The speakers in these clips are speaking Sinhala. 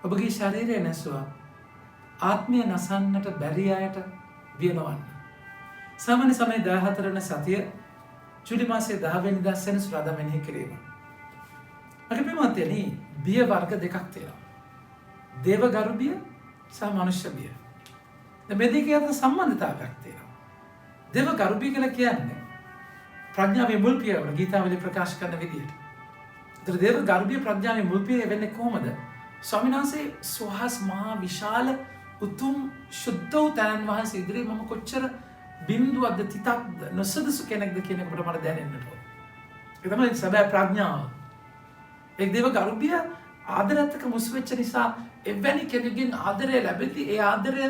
ඔබගේ ශරීරය නැසුවා ආත්මය නසන්නට බැරි අයට වියනවන්න. සාමාන්‍ය සමය 14 වන සතිය ජූලි මාසයේ 10 වෙනිදා සෙනසුරාදා මෙනෙහි කිරීම. මගේ ප්‍රේමවන්තයනි, බිය වර්ග දෙකක් තියෙනවා. දේවගරු බිය සහ මනුෂ්‍ය බිය. මේ දෙකේ අතර සම්බන්ධතාවයක් තියෙනවා. දේවගරු බිය කියලා කියන්නේ ප්‍රඥාවේ මුල් පියවර ගීතාවලිය ප්‍රකාශ කරන විදිහට. ඒතර දේවගරු බිය ප්‍රඥාවේ මුල් පියවර වෙන්නේ කොහොමද? ස්වාමීන් වහන්සේ සුවහස් මහා විශාල උතුම් ශුද්ධ වූ තැනන් වහන්සේ ඉදිරියේ මම කොච්චර බිඳුවක්ද තිතක්ද නොසදසු කෙනෙක්ද කියන එකට මට දැනෙන්නට ඕන. ඒ තමයි සැබෑ ප්‍රඥාව. එක් දේවගරු බිය ආදරයත්ක මුසු වෙච්ච නිසා එවැනි කෙනෙකුගෙන් ආදරය ලැබෙද්දී ඒ ආදරය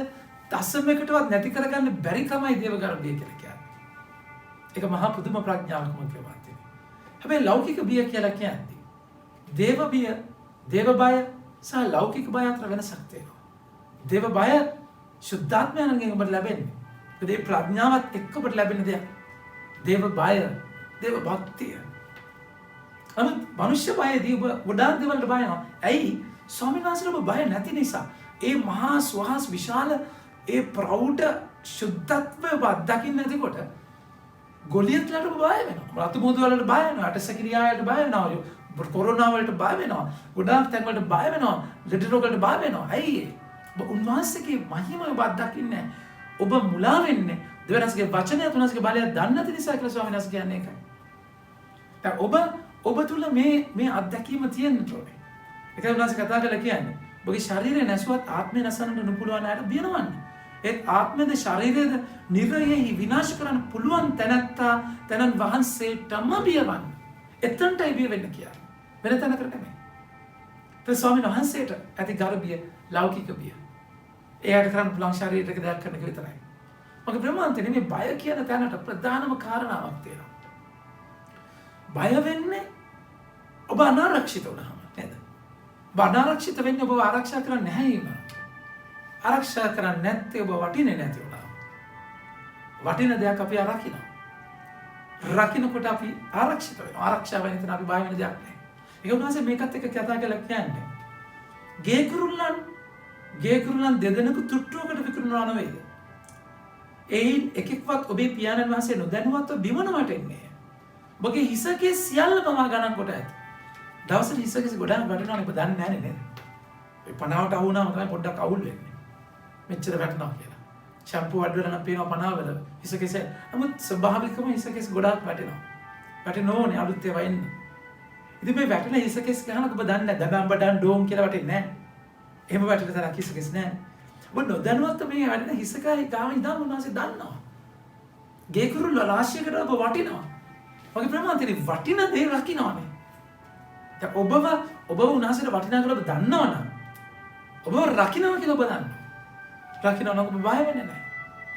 දශමයකටවත් නැති කරගන්න බැරි කමයි දේවගරු බිය කියලා කියන්නේ. ඒක මහා පුදුම ප්‍රඥාවක් මම කියනවා. හැබැයි ලෞකික බිය කියලා කියන්නේ දේව බිය, දේව බය සහ ලෞකික බය අතර වෙනසක් තියෙනවා. දේව බය සුද්ධාත්මයන්ගෙන් ඔබට ලැබෙන්නේ. ඒ ප්‍රඥාවත් එක්ක ඔබට ලැබෙන දෙයක්. දේව බය, දේව භක්තිය. අනිත් මනුෂ්‍ය බයදී ඔබ ගොඩාක් දේවල්ට බය වෙනවා. ඇයි? ස්වාමීන් වහන්සේට ඔබ බය නැති නිසා. ඒ මහා ස්වහස් විශාල ඒ ප්‍රෞಢ සුද්ධත්වය ඔබ අත්දකින්න නැතිකොට ගොලියත්ලට ඔබ බය වෙනවා. රතු මුහුදු වලට බය වෙනවා. අටසකිරියාවට බය වෙනවා. කොරෝනා වලට බය වෙනවා. ගොඩාක් තැන් වලට බය වෙනවා. ලෙඩ රෝග වලට බය වෙනවා. ඇයි? ඔබ උන්වහන්සේගේ මහිමය ඔබ අත්දකින්නේ නැහැ. ඔබ මුලා වෙන්නේ දෙවියන්ගේ වචනය තුනස්ගේ බලය දන්නේ නැති නිසා කියලා ස්වාමීන් වහන්සේ කියන්නේ ඒකයි. දැන් ඔබ තුල මේ අත්දැකීම තියෙන්න ඕනේ. ඒකයි උන්වහන්සේ කතා කරලා කියන්නේ. ඔබගේ ශරීරය නැසුවත් ආත්මය නැසන්නට නොපුළුවන් අයට බියනවන්නේ. ඒත් ආත්මයේද ශරීරයේද නිරයෙහි විනාශ කරන්න පුළුවන් තැනන් වහන්සේටම බියවන්න. එතනටයි බිය වෙන්න කියන්නේ. වෙන තැනකට නෙමෙයි. ඒ ස්වාමීන් වහන්සේට ඇති ගර්භය ලෞකික බිය. එයාට කරන්න පුළුවන් ශරීරයක දෙයක් කරන එක විතරයි. මගේ ප්‍රමාන්තනේ මේ බය කියන තැනට ප්‍රධානම කාරණාවක් තියෙනවා. බය වෙන්නේ ඔබ අනාරක්ෂිත වුණාම නේද? ඔබ අනාරක්ෂිත වෙන්නේ ඔබ ආරක්ෂා කරන්නේ නැහැ ඊම. ආරක්ෂා කරන්නේ නැත්te ඔබ වටින්නේ නැති වුණා. වටින දෙයක් අපි අරකිනවා. රකින්නකොට අපි ආරක්ෂිත වෙනවා. ආරක්ෂා වෙන තැන අපි බය වෙන දෙයක් නැහැ. ඒක උනාසේ මේකත් එක්ක කතා කරලා කියන්නේ. ගේ කුරුල්ලන් දෙදෙනෙකු තුට්ටුවකට විකුණනවා නෙවෙයිද? එයින් එකෙක්වත් ඔබේ පියාණන් වහන්සේ නොදැනුවත්ව බිමනවට එන්නේ. ඔබගේ හිසකේ සියල්ල පවා ගණන් කොට ඇත. දවසට හිසකේ ගොඩාක් වැටෙනවා ඔබ දන්නේ නැහැ නේද? ඒ පනාවට අහු වුණාම තමයි පොඩ්ඩක් අවුල් වෙන්නේ. මෙච්චර වැටෙනවා කියලා. ෂැම්පූ වඩවල නම් පේනවා පනාවල හිසකේ. නමුත් ස්වභාවිකවම හිසකේ ගොඩාක් වැටෙනවා. වැටෙන්න ඕනේ අලුත් ඒවා එන්නේ. ඉතින් මේ වැටෙන හිසකේ ගහනක ඔබ දන්නේ නැහැ. දබම්බඩන් ඩෝම් කියලා වැටෙන්නේ නැහැ. එහෙම වැටෙන තරක් හිසකේ නැහැ. ඔබ නොදැනුවත්ව මේ වැටෙන හිසකයි ගාම ඉඳන් උන්වහන්සේ දන්නවා. ගේ කුරුල්ල රාශියකට ඔබ වටිනවා. ඔගේ ප්‍රමාණතිරි වටින දේ රකින්නවානේ. දැන් ඔබව උන්වහන්සේට වටිනා කියලා ඔබ දන්නවනම් ඔබ රකින්නවා කියලා ඔබ දන්නවා. රකින්නවා නම් ඔබ බය වෙන්නේ නැහැ.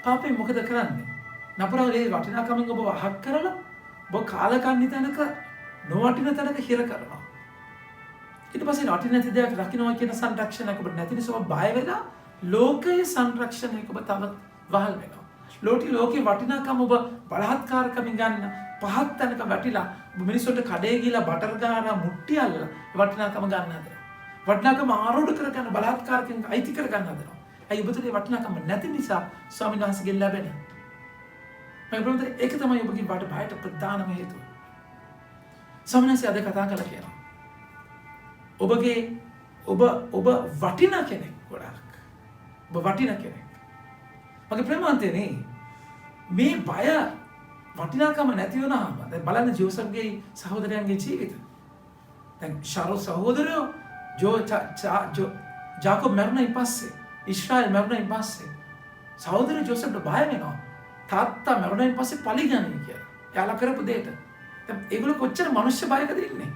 පාපේ මොකද කරන්නේ? නපුරාගේ වටිනාකමින් ඔබ අහක් කරලා ඔබ කාලකන්ණි තැනක නොවටින තැනක හිර කරනවා. ඊට පස්සේ වටින නැති දෙයක් රකින්නවා කියන සංරක්ෂණයක් ඔබ නැති නිසා ඔබ බය වෙලා ලෝකයේ සංරක්ෂණයක ඔබ තව වහල් වෙනවා. ලෝකේ වටිනාකම ඔබ බලහත්කාරකමින් ගන්න පහත් තැනක වැටිලා මිනිස්සුන්ට කඩේ ගිහලා බටර් ගාන මුට්ටි අල්ලලා වටිනාකම ගන්න හදනවා. වටිනාකම ආරෝඪ කරගන්න බලහත්කාරකෙන් අයිති කරගන්න හදනවා. ඇයි ඔබතුලේ වටිනාකම නැති නිසා ස්වාමීන් වහන්සේගෙන් ලැබෙන. මම බලන්නේ ඒක තමයි ඔබගේ බයට ප්‍රධානම හේතුව. ස්වාමීන් වහන්සේ අද කතා කළා කියනවා. ඔබ වටින කෙනෙක් ගොඩාක්. ඔබ වටින කෙනෙක්. මගේ ප්‍රේමවන්තයනේ මේ බය වටිනාකම නැති වුණාම දැන් බලන්න ජෝසප්ගේ සහෝදරයන්ගේ ජීවිත. දැන් ශාරෝ සහෝදරයෝ ජාකබ් මරුණයින් පස්සේ ඉස්රායෙල් මරුණයින් පස්සේ සහෝදර ජෝසප්ට බය වෙනවා. තාත්තා මරුණයින් පස්සේ පලිගන්නේ කියලා. එයාලා කරපු දෙයට. දැන් ඒගොල්ලෝ කොච්චර මනුෂ්‍ය බයකද ඉන්නේ.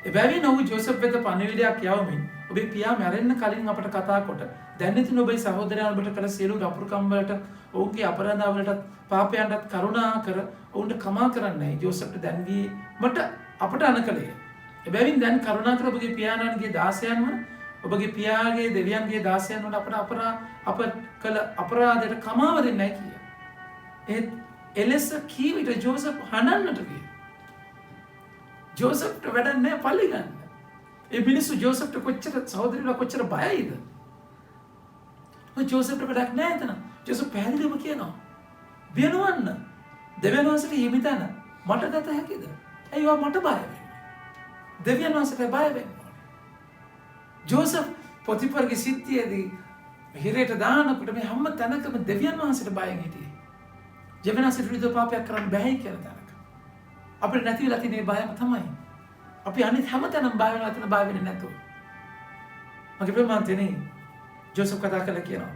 එබැවින් ඔහු ජෝසප් වෙත පණිවිඩයක් යවමින් ඔබේ පියා මැරෙන්න කලින් අපට කතා කොට දැන් ඉතින් ඔබේ සහෝදරයන් ඔබට කළ සියලු අපුරුකම් වලට ඔවුන්ගේ අපරාධ වලට පාපයන්ට කරුණා කර ඔවුන්ට කමා කරන්නයි ජෝසප්ට දැන්වීමට අපට අනකලේ. එබැවින් දැන් කරුණා කර ඔබගේ පියාණන්ගේ දාසයන් වන ඔබගේ පියාගේ දෙවියන්ගේ දාසයන් වන අප කළ අපරාධයට කමාව දෙන්නයි කිය. ඒත් එලෙස කී විට ජෝසප් හඬන්නට ගියා. ජෝසප්ට වැඩක් නැහැ පල්ලි ගන්න. ඒ මිනිස්සු ජෝසප්ට කොච්චර සහෝදරයලා කොච්චර බයයිද? ඔය ජෝසප්ට වැඩක් නැහැ එතන. ජෝසප් පැහැදිලිවම කියනවා බියනවන්න දෙවියන් වහන්සේට හිමිතන මට ගත හැකිද? ඇයි ඔයා මට බය වෙන්නේ? දෙවියන් වහන්සේට බය වෙන්නේ. ජෝසප් පොතිපර්ගේ සිද්ධියේදී හිරේට දානකොට මේ හැම තැනකම දෙවියන් වහන්සේට බයෙන් හිටියේ. දෙවියන් වහන්සේට විරුද්ධ පාපයක් කරන්න බැහැ කියලා තැනක. අපිට නැති වෙලා තියෙන බයම තමයි. අපි අනිත් හැම තැනම බය වෙනවා එතන බය වෙන්නේ නැතුව. මගේ ප්‍රමාන්තනේ ජෝසප් කතා කළා කියනවා.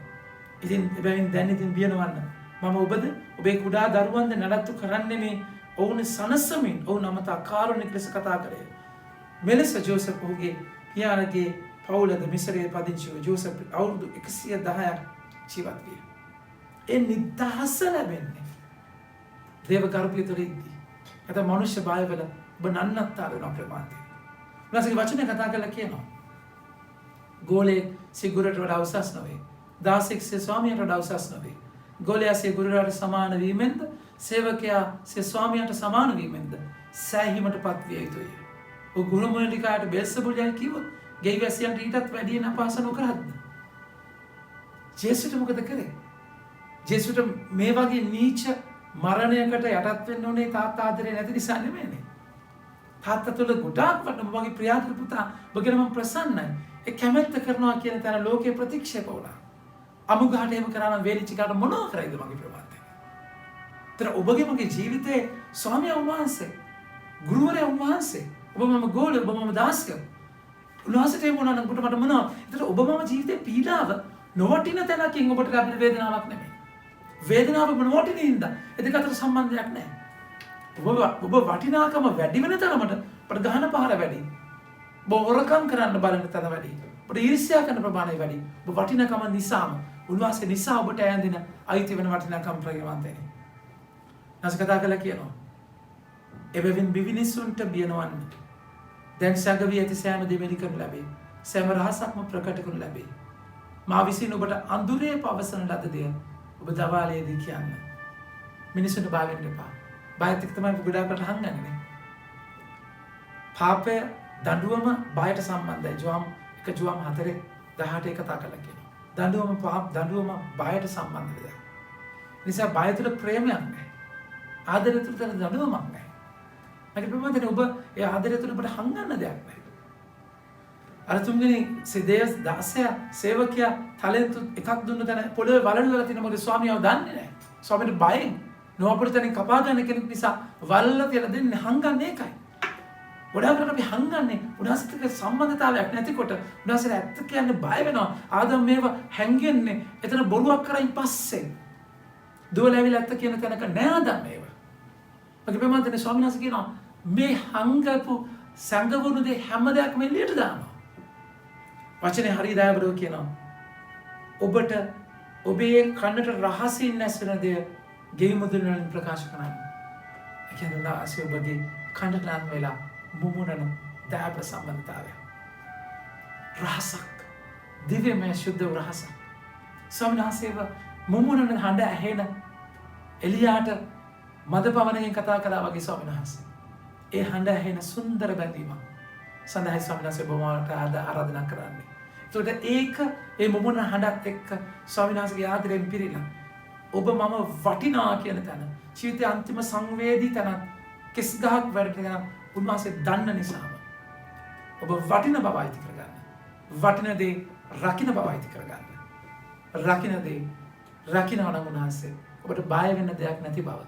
ඉතින් එබැවින් දැන් ඉතින් බියනවන්න. මම ඔබද ඔබේ කුඩා දරුවන්ද නඩත්තු කරන්නේ මේ ඔවුන් සනසමින් ඔවුන් අමතා කාරුණික ලෙස කතා කරේ. මෙලෙස ජෝසප් ඔහුගේ පියාණන්ගේ පවුලද මිස්‍රයේ පදිංචිව ජෝසප් අවුරුදු 110ක් ජීවත් විය. ඒ නිදහස ලැබෙන්නේ දේව කරුණිය තුළ ඉද්දී. අද මනුෂ්‍ය බයවල ඔබ නන්නත්තර වෙන ප්‍රමාදයි. ඊළඟට වචනේ කතා කරලා කියනවා. ගෝලේ සිගුරට වඩා උසස් නොවේ. දාසෙක් සේ ස්වාමියාට වඩා උසස් නොවේ. ගෝලයා සේ ගුරුවරයාට සමාන වීමෙන්ද සේවකයා සේ ස්වාමියාට සමාන වීමෙන්ද සෑහීමටපත් විය යුතුය. ඔය ගුරු මොණිකාට බෙල්සබුල් යන කිව්වොත් ගෙයි වැසියන්ට ඊටත් වැඩියෙන් අපහාස නොකරද්ද? ජේසුට මොකද කරේ? ජේසුට මේ වගේ නීච මරණයකට යටත් වෙන්න ඕනේ තාත්තා ආදරේ නැති නිසා නෙමෙයිනේ. තාත්තා තුළ ගොඩාක් වටම මගේ ප්‍රියාතර පුතා ඔබගෙන මම ප්‍රසන්නයි. ඒ කැමැත්ත කරනවා කියන තැන ලෝකේ ප්‍රතික්ෂේප වුණා. අමුගහට එහෙම කරා නම් වේලිච්ච කාට මොනව කරයිද මගේ ප්‍රමාදය? තර ඔබගේ මගේ ජීවිතේ ස්වාමියා වහන්සේ, ගුරුවරයා වහන්සේ, ඔබ මම ගෝල, ඔබ මම දාස්ක. උන්වහන්සේට එහෙම වුණා නම් ඔබට මට මොනවද? ඒතර ඔබ මම ජීවිතේ පීඩාව නොවටින තැනකින් ඔබට ලැබෙන වේදනාවක් නෙමෙයි. වේදනාව ඔබ නොවටින හින්දා ඒ දෙක අතර සම්බන්ධයක් නැහැ. ඔබ වටිනාකම වැඩි වෙන තරමට ඔබට ගහන පහර වැඩි. ඔබ හොරකම් කරන්න බලන තරම වැඩි. ඔබට ඊර්ෂ්‍යා කරන ප්‍රමාණය වැඩි. ඔබ වටිනාකම නිසාම උන්වහන්සේ නිසා ඔබට ඈඳින අයිති වෙන වටිනාකම් ප්‍රයෝගවන්තයි. නැස කතා කළා කියනවා. එබැවින් බිවිනිසුන්ට බියනවන්න. දැන් සැඟවී ඇති සෑම දෙමෙලි කරනු ලැබේ. සෑම රහසක්ම ප්‍රකට කරනු ලැබේ. මා විසින් ඔබට අඳුරේ පවසන ලද දෙය ඔබ දවාලයේදී කියන්න. මිනිසුන්ට බය වෙන්න එපා. බයත් එක්ක තමයි ගොඩාකට හංගන්නේ. පාපය දඬුවම බයට සම්බන්ධයි. ජෝම් 4:18 කතා කරලා කියනවා. දඬුවම බයට සම්බන්ධ දෙයක්. නිසා බය තුළ ප්‍රේමයක් නැහැ. ආදරය තුළ දඬුවමක් නැහැ. මගේ ප්‍රමාදනේ ඔබ ඒ ආදරය තුළ ඔබට හංගන්න දෙයක් නැහැ. අර තුන්වෙනි සිදේස් 16 සේවකයා ටැලන්ට් එකක් දුන්න තැන පොළවේ වලලු වල තියෙන මොකද ස්වාමියාව දන්නේ නැහැ. ස්වාමීට බයෙන් නොඅපරිතෙන් කපා ගන්න කෙනෙක් නිසා වලල්ලා තියලා දෙන්නේ හංගන්නේ ඒකයි. ගොඩාකට අපි හංගන්නේ උදාසිතක සම්බන්ධතාවයක් නැතිකොට උදාසට ඇත්ත කියන්න බය වෙනවා. ආදම් මේව හැංගෙන්නේ එතන බොරුවක් කරයින් පස්සේ. දුවලා ඇවිල්ලා ඇත්ත කියන තැනක නෑ ආදම් මේව. මගේ ප්‍රමාදනේ ස්වාමීන් වහන්සේ කියනවා මේ හංගපු සංගවුණු දේ හැම දෙයක්ම එළියට දානවා. වචනේ හරි දයාබරව කියනවා. ඔබට ඔබේ කන්නට රහසින් නැසෙන දේ ගෙයි මුදුන වලින් ප්‍රකාශ කරන්න. ඒ කියන්නේ නාසය ඔබගේ කන්නට ලං වෙලා මුමුණන දයාබර සම්බන්ධතාවය. රහසක්. දිව්‍යමය ශුද්ධ රහසක්. ස්වාමීනාසේව මුමුණන හඬ ඇහෙන එලියාට මද පවනකින් කතා කළා වගේ ස්වාමීනාස. ඒ හඬ ඇහෙන සුන්දර බැඳීමක්. සඳහන් ස්වාමීනාසේ බොමාට ආරාධනා කරන්නේ. ඒකට ඒක ඒ මුමුණ හඬත් එක්ක ස්වාමීනාසගේ ආදරයෙන් පිරීලා ඔබ මම වටිනා කියන තැන ජීවිතයේ අන්තිම සංවේදී තැන කිස් ගහක් වැඩ උන්වහන්සේ දන්න නිසාම ඔබ වටින බව අයිති කරගන්න. වටින දේ රකින්න බව අයිති කරගන්න. රකින්න දේ රකින්නවා නම් උන්වහන්සේ ඔබට බය වෙන්න දෙයක් නැති බව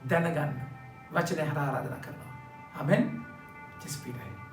දැනගන්න. වචනේ හරහා ආරාධනා කරනවා. ආමෙන්. ජෙස්පීඩයි.